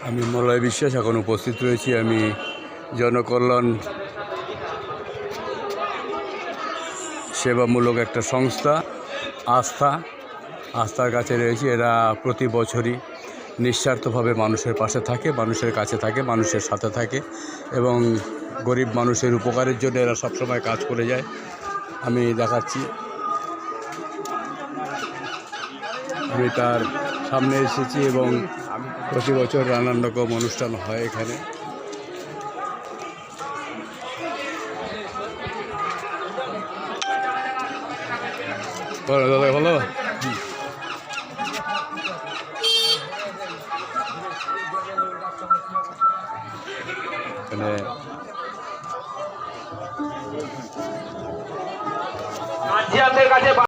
আমি মলয় বিশ্বাস, এখন উপস্থিত রয়েছি আমি জনকল্যাণ সেবামূলক একটা সংস্থা আস্থার কাছে রয়েছে। এরা প্রতি বছরই নিঃস্বার্থভাবে মানুষের পাশে থাকে, মানুষের কাছে থাকে, মানুষের সাথে থাকে এবং গরিব মানুষের উপকারের জন্য এরা সবসময় কাজ করে যায়। আমি দেখাচ্ছি, আমি তার সামনে এসেছি এবং প্রতি বছর নানান রকম অনুষ্ঠান হয় এখানে। দাদা ভালো, এখানে